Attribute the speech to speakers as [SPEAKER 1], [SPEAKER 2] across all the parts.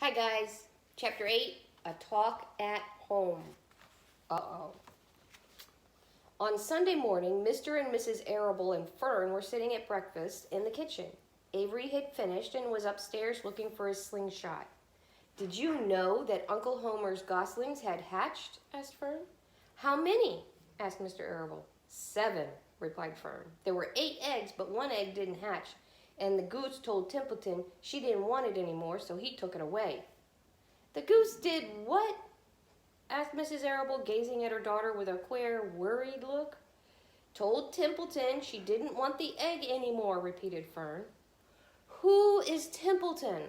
[SPEAKER 1] Hi guys, Chapter 8, A Talk at Home. Uh-oh. On Sunday morning, Mr. and Mrs. Arable and Fern were sitting at breakfast in the kitchen. Avery had finished and was upstairs looking for his slingshot. Did you know that Uncle Homer's goslings had hatched? Asked Fern. How many? Asked Mr. Arable. 7, replied Fern. There were 8 eggs, but 1 egg didn't hatch, and the goose told Templeton she didn't want it anymore, so he took it away. The goose did what? Asked Mrs. Arable, gazing at her daughter with a queer, worried look. Told Templeton she didn't want the egg anymore, repeated Fern. Who is Templeton?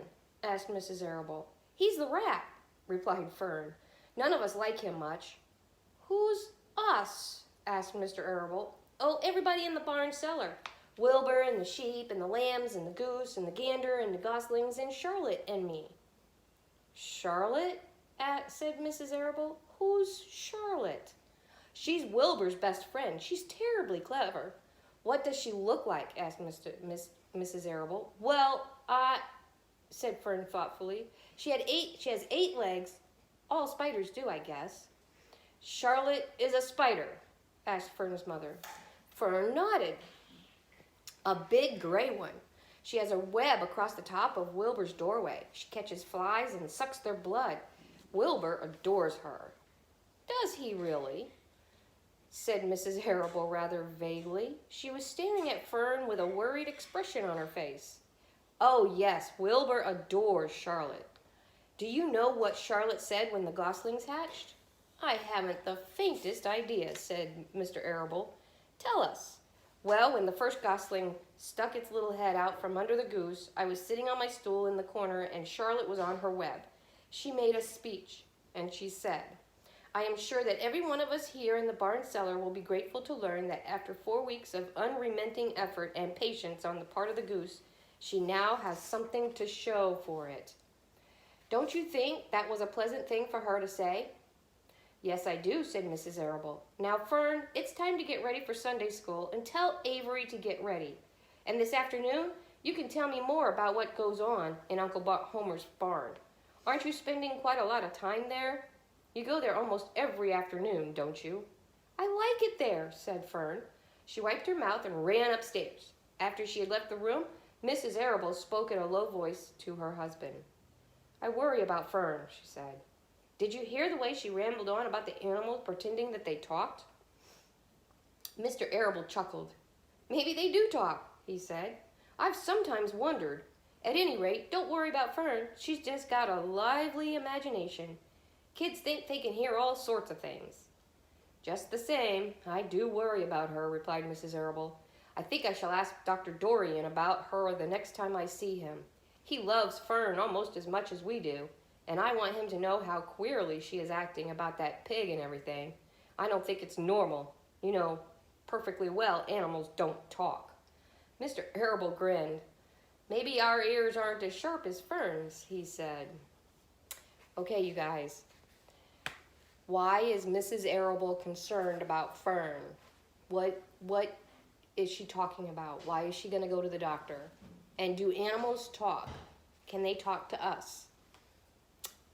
[SPEAKER 1] Asked Mrs. Arable. He's the rat, replied Fern. None of us like him much. Who's us? Asked Mr. Arable. Oh, everybody in the barn cellar. Wilbur and the sheep and the lambs and the goose and the gander and the goslings and Charlotte and me. Charlotte? Said Mrs. Arable. Who's Charlotte? She's Wilbur's best friend. She's terribly clever. What does she look like? Asked Mrs. Arable. Well, said Fern thoughtfully. She has 8 legs. All spiders do, I guess. Charlotte is a spider? Asked Fern's mother. Fern nodded. A big gray one. She has a web across the top of Wilbur's doorway. She catches flies and sucks their blood. Wilbur adores her. Does he really? Said Mrs. Arable rather vaguely. She was staring at Fern with a worried expression on her face. Oh, yes, Wilbur adores Charlotte. Do you know what Charlotte said when the goslings hatched? I haven't the faintest idea, said Mr. Arable. Tell us. Well, when the first gosling stuck its little head out from under the goose, I was sitting on my stool in the corner and Charlotte was on her web. She made a speech, and she said, I am sure that every one of us here in the barn cellar will be grateful to learn that after 4 weeks of unremitting effort and patience on the part of the goose, she now has something to show for it. Don't you think that was a pleasant thing for her to say? Yes, I do, said Mrs. Arable. Now, Fern, it's time to get ready for Sunday school, and tell Avery to get ready. And this afternoon, you can tell me more about what goes on in Uncle Homer's barn. Aren't you spending quite a lot of time there? You go there almost every afternoon, don't you? I like it there, said Fern. She wiped her mouth and ran upstairs. After she had left the room, Mrs. Arable spoke in a low voice to her husband. I worry about Fern, she said. Did you hear the way she rambled on about the animals pretending that they talked? Mr. Arable chuckled. Maybe they do talk, he said. I've sometimes wondered. At any rate, don't worry about Fern. She's just got a lively imagination. Kids think they can hear all sorts of things. Just the same, I do worry about her, replied Mrs. Arable. I think I shall ask Dr. Dorian about her the next time I see him. He loves Fern almost as much as we do, and I want him to know how queerly she is acting about that pig and everything. I don't think it's normal. You know perfectly well animals don't talk. Mr. Arable grinned. Maybe our ears aren't as sharp as Fern's, he said. Okay, you guys. Why is Mrs. Arable concerned about Fern? What is she talking about? Why is she going to go to the doctor? And do animals talk? Can they talk to us?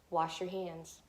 [SPEAKER 1] Wash your hands.